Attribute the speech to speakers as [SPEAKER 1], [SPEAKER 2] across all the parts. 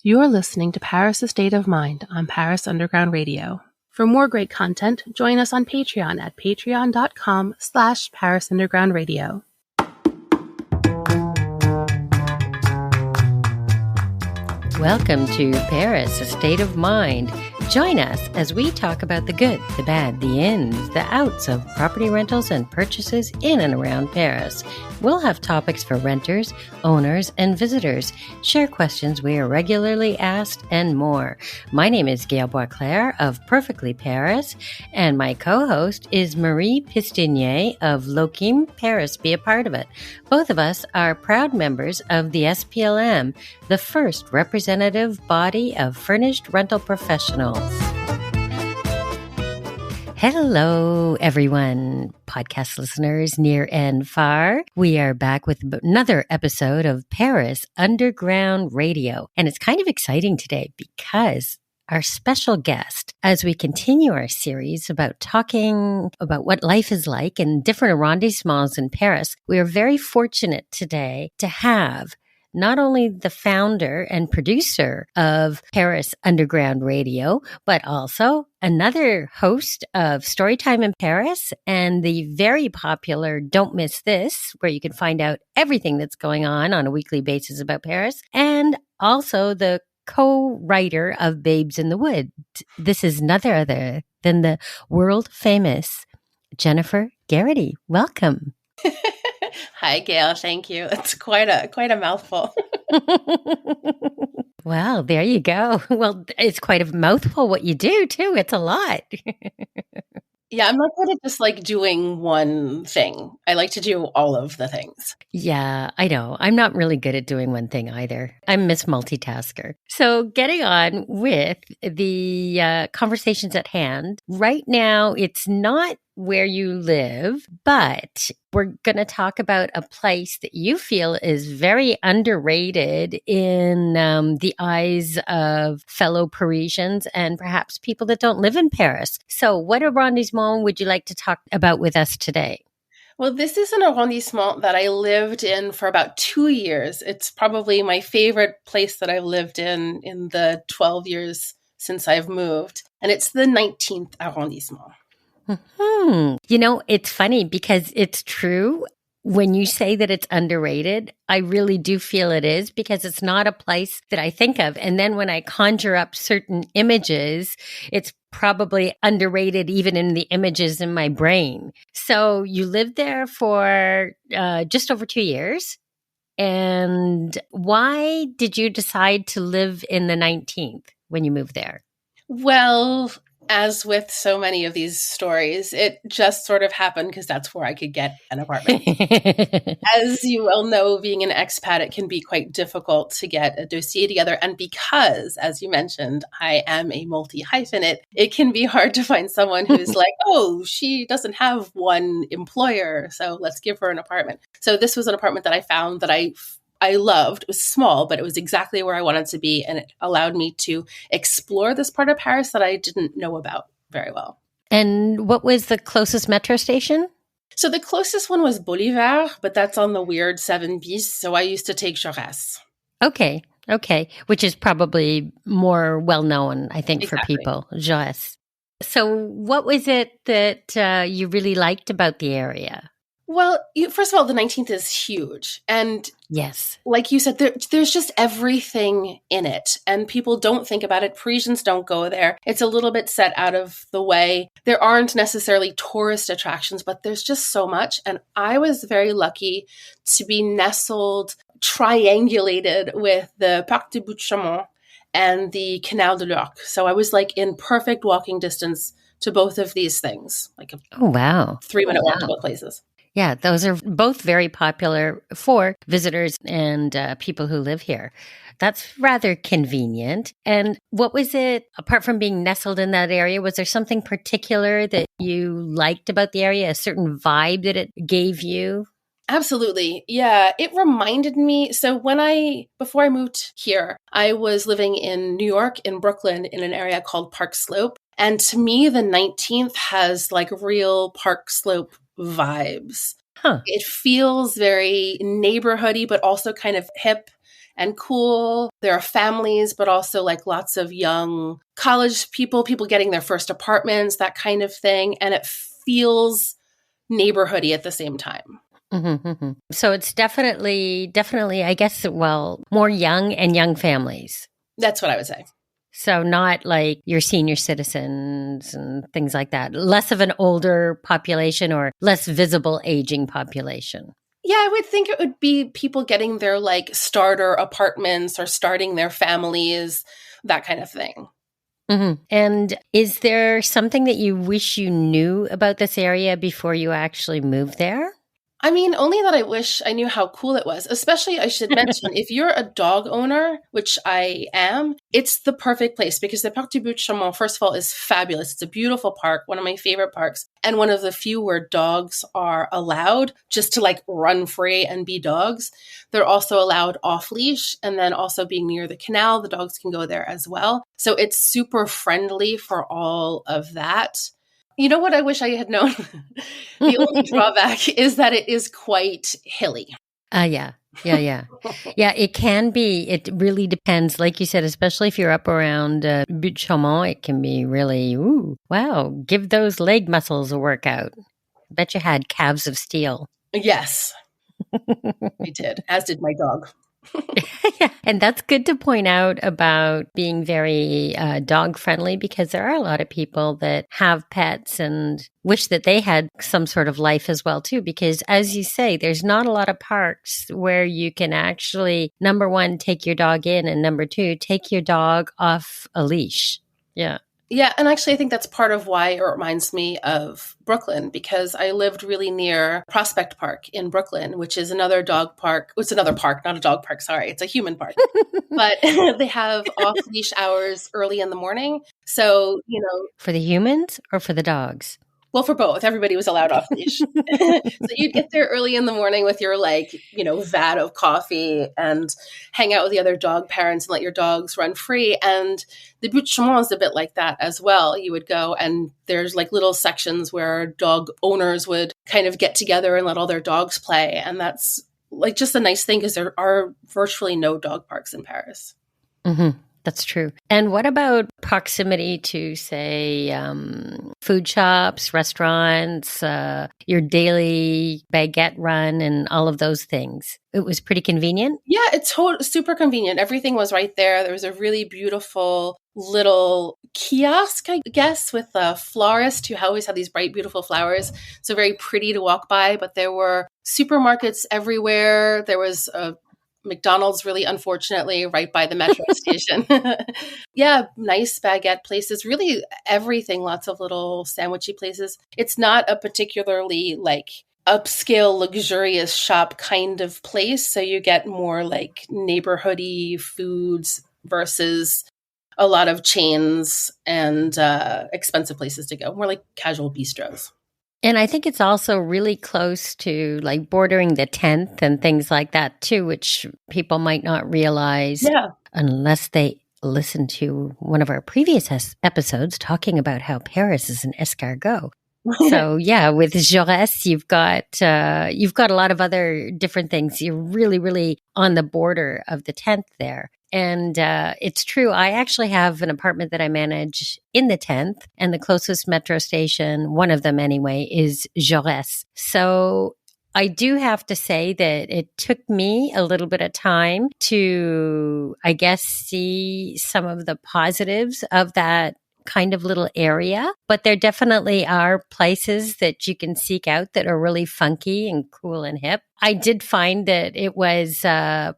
[SPEAKER 1] You're listening to Paris: A State of Mind on Paris Underground Radio. For more great content, join us on Patreon at patreon.com/Paris Underground Radio.
[SPEAKER 2] Welcome to Paris: A State of Mind. Join us as we talk about the good, the bad, the ins, the outs of property rentals and purchases in and around Paris. We'll have topics for renters, owners, and visitors, share questions we are regularly asked, and more. My name is Gail Boisclair of Perfectly Paris, and my co-host is Marie Pistinier of Lokim Paris. Be a part of it. Both of us are proud members of the SPLM, the first representative body of furnished rental professionals. Hello, everyone, podcast listeners near and far. We are back with another episode of Paris Underground Radio. And it's kind of exciting today because our special guest, as we continue our series about talking about what life is like in different arrondissements in Paris, we are very fortunate today to have not only the founder and producer of Paris Underground Radio, but also another host of Storytime in Paris and the very popular Don't Miss This, where you can find out everything that's going on a weekly basis about Paris, and also the co-writer of Babes in the Wood. This is none other than the world famous Jennifer Geraghty. Welcome.
[SPEAKER 3] Hi, Gail. Thank you. It's quite a mouthful.
[SPEAKER 2] Well, there you go. Well, it's quite a mouthful what you do, too. It's a lot.
[SPEAKER 3] Yeah, I'm not good at just doing one thing. I like to do all of the things.
[SPEAKER 2] Yeah, I know. I'm not really good at doing one thing either. I'm Miss Multitasker. So getting on with the conversations at hand, right now it's not where you live, but we're going to talk about a place that you feel is very underrated in the eyes of fellow Parisians and perhaps people that don't live in Paris. So what arrondissement would you like to talk about with us today?
[SPEAKER 3] Well, this is an arrondissement that I lived in for about 2 years. It's probably my favorite place that I've lived in the 12 years since I've moved. And it's the 19th arrondissement.
[SPEAKER 2] Mm-hmm. You know, it's funny because it's true. When you say that it's underrated, I really do feel it is because it's not a place that I think of. And then when I conjure up certain images, it's probably underrated even in the images in my brain. So you lived there for just over 2 years. And why did you decide to live in the 19th when you moved there?
[SPEAKER 3] Well, as with so many of these stories, it just sort of happened because that's where I could get an apartment. As you well know, being an expat, it can be quite difficult to get a dossier together. And because, as you mentioned, I am a multi-hyphenate, it can be hard to find someone who's like, oh, she doesn't have one employer, so let's give her an apartment. So this was an apartment that I found that I loved. It was small, but it was exactly where I wanted to be. And it allowed me to explore this part of Paris that I didn't know about very well.
[SPEAKER 2] And what was the closest metro station?
[SPEAKER 3] So the closest one was Bolivar, but that's on the weird 7 bis. So I used to take Jaurès.
[SPEAKER 2] Okay. Which is probably more well-known, I think,
[SPEAKER 3] Exactly.
[SPEAKER 2] For people. Jaurès. So what was it that you really liked about the area?
[SPEAKER 3] Well, first of all, the 19th is huge. And
[SPEAKER 2] yes,
[SPEAKER 3] like you said, there's just everything in it. And people don't think about it. Parisians don't go there. It's a little bit set out of the way. There aren't necessarily tourist attractions, but there's just so much. And I was very lucky to be nestled, triangulated with the Parc des Buttes-Chaumont and the Canal de l'Ourcq. So I was in perfect walking distance to both of these things,
[SPEAKER 2] oh, wow.
[SPEAKER 3] 3-minute walk to both places.
[SPEAKER 2] Yeah, those are both very popular for visitors and people who live here. That's rather convenient. And what was it, apart from being nestled in that area, was there something particular that you liked about the area, a certain vibe that it gave you?
[SPEAKER 3] Absolutely. Yeah, it reminded me. So before I moved here, I was living in New York, in Brooklyn, in an area called Park Slope. And to me, the 19th has real Park Slope vibes.
[SPEAKER 2] Huh.
[SPEAKER 3] It feels very neighborhoody, but also kind of hip and cool. There are families, but also like lots of young college people getting their first apartments, that kind of thing. And it feels neighborhoody at the same time.
[SPEAKER 2] Mm-hmm, mm-hmm. So it's definitely, I guess, well, more young families.
[SPEAKER 3] That's what I would say.
[SPEAKER 2] So not like your senior citizens and things like that. Less of an older population or less visible aging population.
[SPEAKER 3] Yeah, I would think it would be people getting their like starter apartments or starting their families, that kind of thing.
[SPEAKER 2] Mm-hmm. And is there something that you wish you knew about this area before you actually moved there?
[SPEAKER 3] I mean, only that I wish I knew how cool it was. Especially, I should mention, if you're a dog owner, which I am, it's the perfect place because the Parc du Bout-de-Chaumont, first of all, is fabulous. It's a beautiful park, one of my favorite parks, and one of the few where dogs are allowed just to like run free and be dogs. They're also allowed off leash, and then also being near the canal, the dogs can go there as well. So it's super friendly for all of that. You know what I wish I had known? The only drawback is that it is quite hilly.
[SPEAKER 2] Yeah, it can be. It really depends. Like you said, especially if you're up around Bout-de-Chaumont, it can be really, wow, give those leg muscles a workout. Bet you had calves of steel.
[SPEAKER 3] Yes, I did, as did my dog.
[SPEAKER 2] Yeah, and that's good to point out about being very dog friendly because there are a lot of people that have pets and wish that they had some sort of life as well too, because as you say, there's not a lot of parks where you can actually, number one, take your dog in, and number two, take your dog off a leash. Yeah.
[SPEAKER 3] Yeah, and actually I think that's part of why it reminds me of Brooklyn, because I lived really near Prospect Park in Brooklyn, which is another dog park. It's another park, not a dog park, sorry. It's a human park. But they have off-leash hours early in the morning. So,
[SPEAKER 2] For the humans or for the dogs?
[SPEAKER 3] Well, for both. Everybody was allowed off leash. So you'd get there early in the morning with your vat of coffee and hang out with the other dog parents and let your dogs run free. And the Bout-de-Chaumont is a bit like that as well. You would go and there's like little sections where dog owners would kind of get together and let all their dogs play. And that's like just a nice thing because there are virtually no dog parks in Paris.
[SPEAKER 2] Mm-hmm. That's true. And what about proximity to, say, food shops, restaurants, your daily baguette run and all of those things? It was pretty convenient?
[SPEAKER 3] Yeah, it's super convenient. Everything was right there. There was a really beautiful little kiosk, I guess, with a florist who always had these bright, beautiful flowers. So very pretty to walk by. But there were supermarkets everywhere. There was a McDonald's, really unfortunately, right by the metro station. Yeah, nice baguette places, really everything, lots of little sandwichy places. It's not a particularly like upscale, luxurious shop kind of place. So you get more like neighborhoody foods versus a lot of chains and expensive places to go, more like casual bistros.
[SPEAKER 2] And I think it's also really close to like bordering the 10th and things like that too, which people might not realize unless they listen to one of our previous episodes talking about how Paris is an escargot. So yeah, with Jaurès, you've got a lot of other different things. You're really, really on the border of the 10th there. And it's true. I actually have an apartment that I manage in the 10th, and the closest metro station, one of them anyway, is Jaurès. So I do have to say that it took me a little bit of time to, I guess, see some of the positives of that kind of little area, but there definitely are places that you can seek out that are really funky and cool and hip. I did find that it was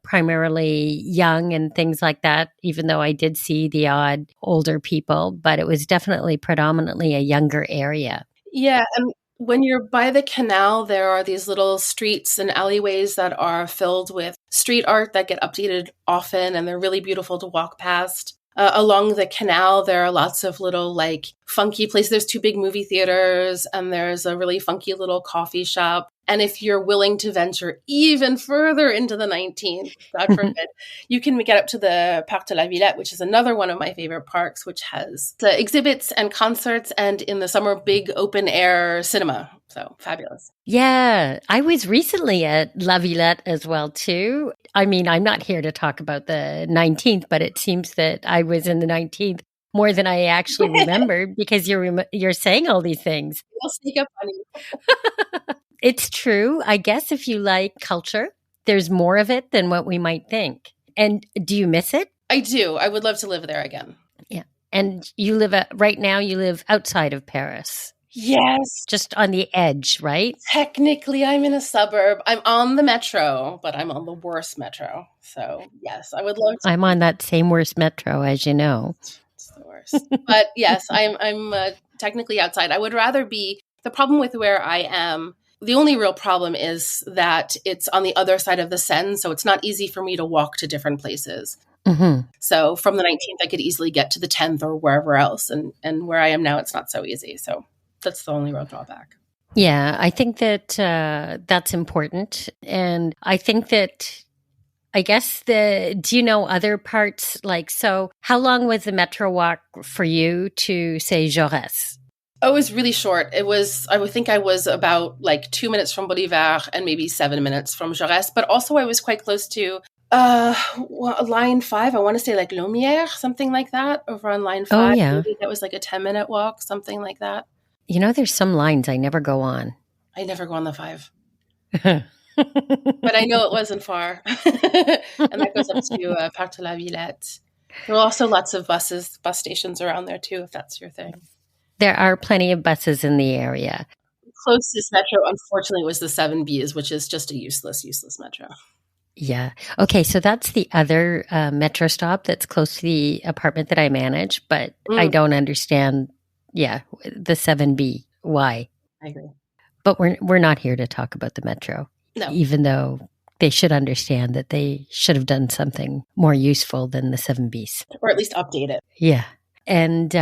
[SPEAKER 2] primarily young and things like that, even though I did see the odd older people, but it was definitely predominantly a younger area.
[SPEAKER 3] Yeah, and when you're by the canal, there are these little streets and alleyways that are filled with street art that get updated often, and they're really beautiful to walk past. Along the canal, there are lots of little like funky places. There's 2 big movie theaters and there's a really funky little coffee shop. And if you're willing to venture even further into the 19th, God forbid, you can get up to the Parc de la Villette, which is another one of my favorite parks, which has the exhibits and concerts and in the summer, big open air cinema. So fabulous.
[SPEAKER 2] Yeah, I was recently at La Villette as well, too. I mean, I'm not here to talk about the 19th, but it seems that I was in the 19th more than I actually remembered because you're saying all these things.
[SPEAKER 3] I'll sneak up on you.
[SPEAKER 2] It's true. I guess if you like culture, there's more of it than what we might think. And do you miss it?
[SPEAKER 3] I do. I would love to live there again.
[SPEAKER 2] Yeah. And you right now you live outside of Paris.
[SPEAKER 3] Yes.
[SPEAKER 2] Just on the edge, right?
[SPEAKER 3] Technically, I'm in a suburb. I'm on the metro, but I'm on the worst metro. So, yes, I would love to.
[SPEAKER 2] I'm on that same worst metro, as you know.
[SPEAKER 3] It's the worst. But yes, I'm technically outside. I would rather be, the problem with where I am, the only real problem is that it's on the other side of the Seine, so it's not easy for me to walk to different places.
[SPEAKER 2] Mm-hmm.
[SPEAKER 3] So from the 19th, I could easily get to the 10th or wherever else. And where I am now, it's not so easy. So that's the only real drawback.
[SPEAKER 2] Yeah, I think that that's important. And I think that, I guess do you know other parts? Like, so how long was the metro walk for you to, say, Jaurès?
[SPEAKER 3] Oh, it was really short. I would think I was about like 2 minutes from Bolivar and maybe 7 minutes from Jaurès. But also I was quite close to line 5. I want to say like Lumière, something like that, over on line 5.
[SPEAKER 2] Oh, yeah.
[SPEAKER 3] Maybe that was like a 10-minute walk, something like that.
[SPEAKER 2] You know, there's some lines I never go on.
[SPEAKER 3] I never go on the 5. But I know it wasn't far. And that goes up to Parc de la Villette. There are also lots of bus stations around there too, if that's your thing.
[SPEAKER 2] There are plenty of buses in the area.
[SPEAKER 3] The closest metro, unfortunately, was the 7Bs, which is just a useless metro.
[SPEAKER 2] Yeah. Okay. So that's the other metro stop that's close to the apartment that I manage, but I don't understand. Yeah, the 7B. Why?
[SPEAKER 3] I agree.
[SPEAKER 2] But we're not here to talk about the metro.
[SPEAKER 3] No.
[SPEAKER 2] Even though they should understand that they should have done something more useful than the 7Bs.
[SPEAKER 3] Or at least update it.
[SPEAKER 2] Yeah. And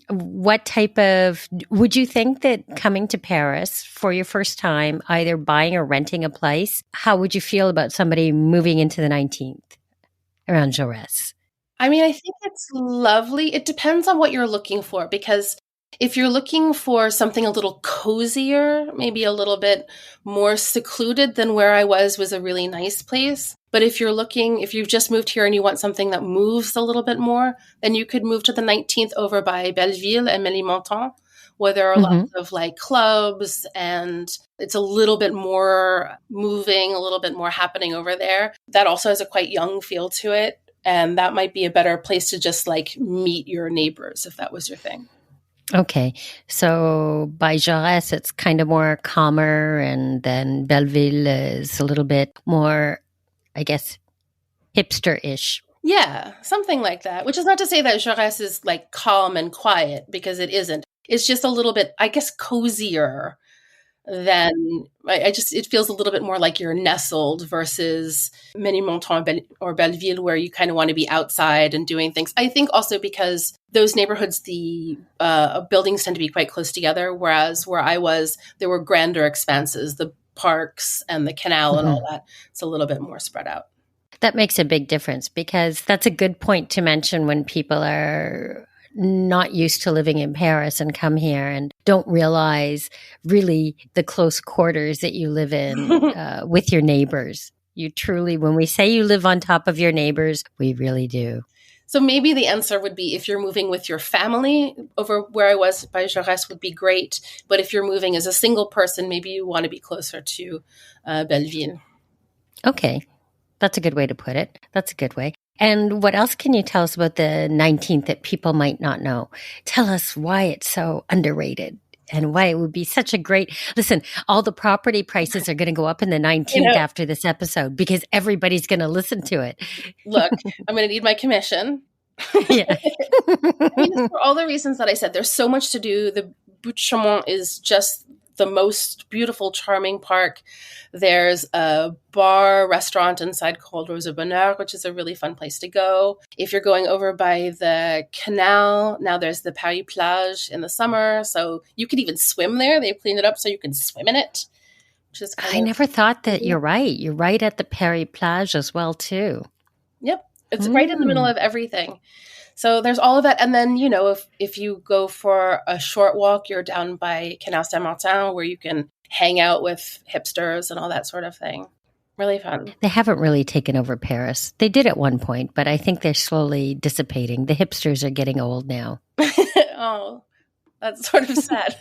[SPEAKER 2] what type of, would you think that coming to Paris for your first time, either buying or renting a place, how would you feel about somebody moving into the 19th around Jaurès?
[SPEAKER 3] I mean, I think it's lovely. It depends on what you're looking for, because if you're looking for something a little cozier, maybe a little bit more secluded than where I was a really nice place. But if you've just moved here and you want something that moves a little bit more, then you could move to the 19th over by Belleville and Ménilmontant, where there are lots of like clubs and it's a little bit more moving, a little bit more happening over there. That also has a quite young feel to it. And that might be a better place to just like meet your neighbors if that was your thing.
[SPEAKER 2] Okay. So by Jaurès, it's kind of more calmer, and then Belleville is a little bit more, I guess, hipster-ish.
[SPEAKER 3] Yeah, something like that. Which is not to say that Jaurès is like calm and quiet, because it isn't. It's just a little bit, I guess, cozier than, it feels a little bit more like you're nestled versus Ménilmontant or Belleville, where you kind of want to be outside and doing things. I think also because those neighborhoods, the buildings tend to be quite close together, whereas where I was, there were grander expanses, the parks and the canal and all that. It's a little bit more spread out.
[SPEAKER 2] That makes a big difference, because that's a good point to mention when people are not used to living in Paris and come here and don't realize really the close quarters that you live in with your neighbors. You truly, when we say you live on top of your neighbors, we really do.
[SPEAKER 3] So maybe the answer would be, if you're moving with your family over where I was by Jaurès would be great. But if you're moving as a single person, maybe you want to be closer to Belleville.
[SPEAKER 2] Okay. That's a good way to put it. That's a good way. And what else can you tell us about the 19th that people might not know? Tell us why it's so underrated and why it would be such a great... Listen, all the property prices are going to go up in the 19th after this episode, because everybody's going to listen to it.
[SPEAKER 3] Look, I'm going to need my commission.
[SPEAKER 2] Yeah.
[SPEAKER 3] I mean, for all the reasons that I said, there's so much to do. The Butte Chaumont is just the most beautiful, charming park. There's a bar restaurant inside called Rose au Bonheur, which is a really fun place to go. If you're going over by the canal, now there's the Paris Plage in the summer. So you could even swim there. They've cleaned it up so you can swim in it. which is
[SPEAKER 2] I never thought that. You're right. You're right at the Paris Plage as well, too.
[SPEAKER 3] Yep. It's right in the middle of everything. So there's all of that. And then, if you go for a short walk, you're down by Canal Saint-Martin where you can hang out with hipsters and all that sort of thing. Really fun.
[SPEAKER 2] They haven't really taken over Paris. They did at one point, but I think they're slowly dissipating. The hipsters are getting old now.
[SPEAKER 3] Oh, that's sort of sad.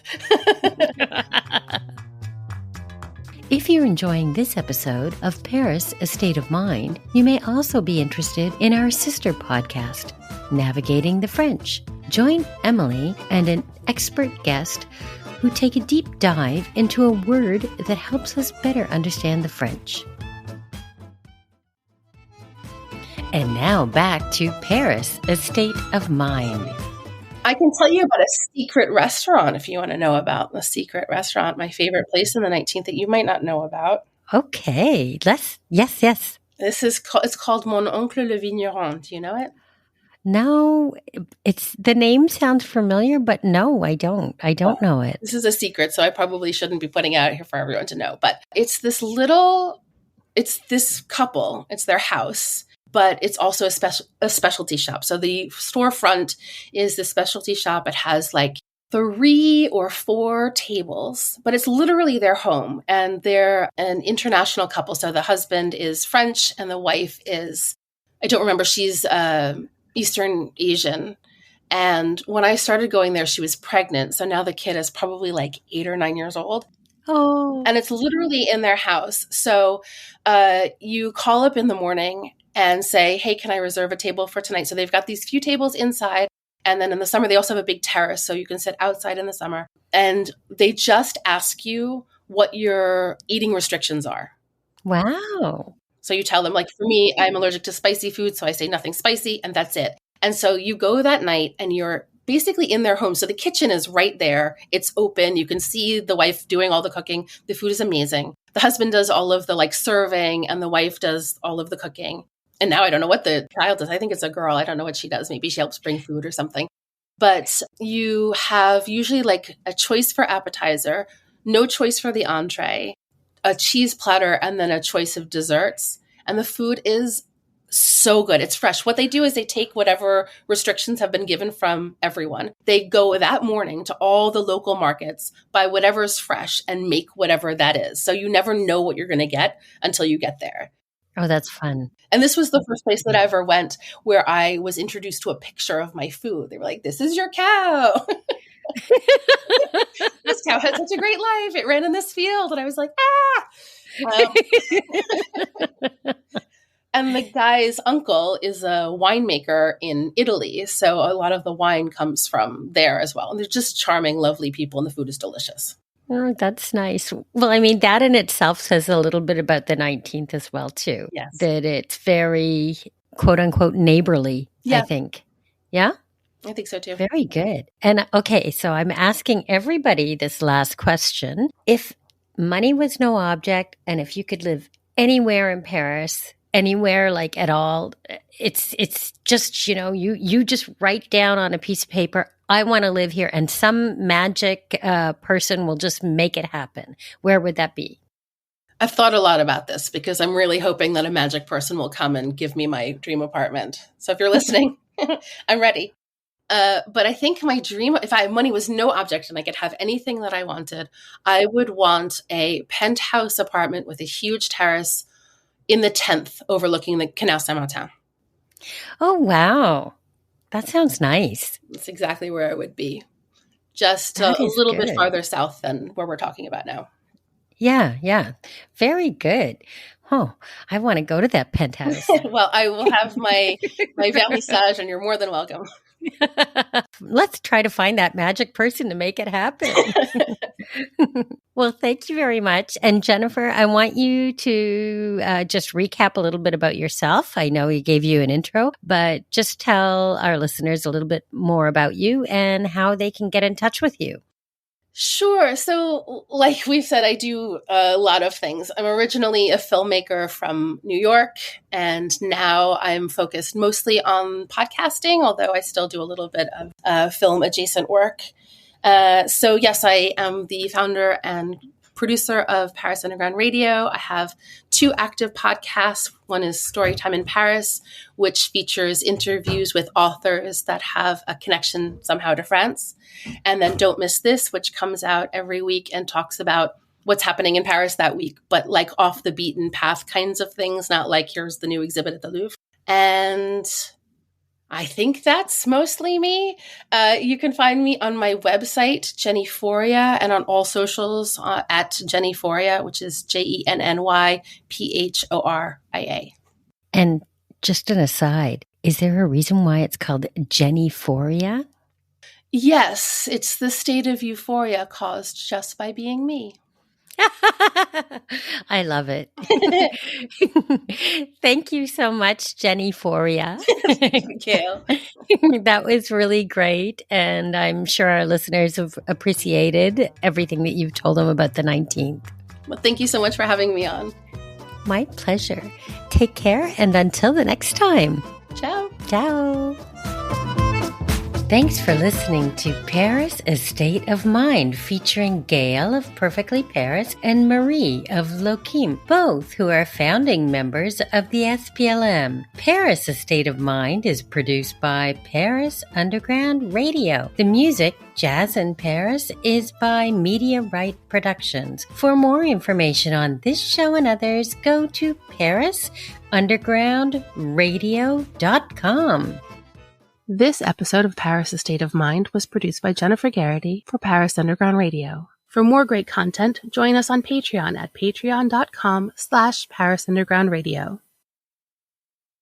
[SPEAKER 2] If you're enjoying this episode of Paris, A State of Mind, you may also be interested in our sister podcast, Navigating the French. Join Emily and an expert guest who take a deep dive into a word that helps us better understand the French. And now back to Paris, A State of Mind.
[SPEAKER 3] I can tell you about a secret restaurant if you want to know about the secret restaurant, my favorite place in the 19th that you might not know about.
[SPEAKER 2] Okay, yes.
[SPEAKER 3] It's called Mon Oncle le Vigneron. Do you know it?
[SPEAKER 2] No, the name sounds familiar, but no, I don't. I don't know it.
[SPEAKER 3] This is a secret, so I probably shouldn't be putting it out here for everyone to know. But it's this couple, it's their house, but it's also a specialty shop. So the storefront is the specialty shop. It has like 3 or 4 tables, but it's literally their home. And they're an international couple. So the husband is French and the wife is, I don't remember, she's Eastern Asian. And when I started going there, she was pregnant. So now the kid is probably like 8 or 9 years old.
[SPEAKER 2] Oh.
[SPEAKER 3] And it's literally in their house. So you call up in the morning and say, hey, can I reserve a table for tonight? So they've got these few tables inside. And then in the summer, they also have a big terrace. So you can sit outside in the summer. And they just ask you what your eating restrictions are.
[SPEAKER 2] Wow.
[SPEAKER 3] So you tell them, like, for me, I'm allergic to spicy food. So I say nothing spicy, and that's it. And so you go that night and you're basically in their home. So the kitchen is right there. It's open. You can see the wife doing all the cooking. The food is amazing. The husband does all of the serving and the wife does all of the cooking. And now I don't know what the child does. I think it's a girl. I don't know what she does. Maybe she helps bring food or something. But you have usually like a choice for appetizer, no choice for the entree, a cheese platter, and then a choice of desserts. And the food is so good. It's fresh. What they do is they take whatever restrictions have been given from everyone. They go that morning to all the local markets, buy whatever's fresh, and make whatever that is. So you never know what you're going to get until you get there.
[SPEAKER 2] Oh, that's fun.
[SPEAKER 3] And this was the first place that I ever went where I was introduced to a picture of my food. They were like, this is your cow. This cow had such a great life. It ran in this field. And I was like, And the guy's uncle is a winemaker in Italy. So a lot of the wine comes from there as well. And they're just charming, lovely people. And the food is delicious.
[SPEAKER 2] Oh, that's nice. Well, I mean, that in itself says a little bit about the 19th as well, too.
[SPEAKER 3] Yes.
[SPEAKER 2] That it's very, quote unquote, neighborly, I think. Yeah?
[SPEAKER 3] I think so, too.
[SPEAKER 2] Very good. And okay, so I'm asking everybody this last question. If money was no object and if you could live anywhere in Paris, anywhere like at all, it's just, you just write down on a piece of paper, I want to live here, and some magic person will just make it happen. Where would that be?
[SPEAKER 3] I've thought a lot about this because I'm really hoping that a magic person will come and give me my dream apartment. So if you're listening, I'm ready. But I think my dream, if money was no object and I could have anything that I wanted, I would want a penthouse apartment with a huge terrace in the 10th overlooking the Canal Saint-Martin.
[SPEAKER 2] Oh, wow. That sounds nice.
[SPEAKER 3] That's exactly where I would be. Just a little bit farther south than where we're talking about now.
[SPEAKER 2] Yeah. Very good. Oh, I want to go to that penthouse.
[SPEAKER 3] Well, I will have my vernissage and you're more than welcome.
[SPEAKER 2] Let's try to find that magic person to make it happen. Well, thank you very much. And Jennifer, I want you to just recap a little bit about yourself. I know we gave you an intro, but just tell our listeners a little bit more about you and how they can get in touch with you.
[SPEAKER 3] Sure. So like we've said, I do a lot of things. I'm originally a filmmaker from New York, and now I'm focused mostly on podcasting, although I still do a little bit of film adjacent work. So yes, I am the founder and producer of Paris Underground Radio. I have 2 active podcasts. One is Storytime in Paris, which features interviews with authors that have a connection somehow to France. And then Don't Miss This, which comes out every week and talks about what's happening in Paris that week, but like off the beaten path kinds of things, not like here's the new exhibit at the Louvre. And I think that's mostly me. You can find me on my website, Jennyphoria, and on all socials at Jennyphoria, which is JennyPhoria.
[SPEAKER 2] And just an aside, is there a reason why it's called Jennyphoria?
[SPEAKER 3] Yes, it's the state of euphoria caused just by being me.
[SPEAKER 2] I love it. Thank you so much, Jennyphoria.
[SPEAKER 3] Thank you, Gail.
[SPEAKER 2] That was really great. And I'm sure our listeners have appreciated everything that you've told them about the 19th.
[SPEAKER 3] Well, thank you so much for having me on.
[SPEAKER 2] My pleasure. Take care. And until the next time.
[SPEAKER 3] Ciao.
[SPEAKER 2] Ciao. Thanks for listening to Paris, A State of Mind, featuring Gail of Perfectly Paris and Marie of Loquim, both who are founding members of the SPLM. Paris, A State of Mind is produced by Paris Underground Radio. The music, Jazz in Paris, is by Media Right Productions. For more information on this show and others, go to parisundergroundradio.com.
[SPEAKER 1] This episode of Paris, A State of Mind was produced by Jennifer Geraghty for Paris Underground Radio. For more great content, join us on Patreon at patreon.com/Paris Underground Radio.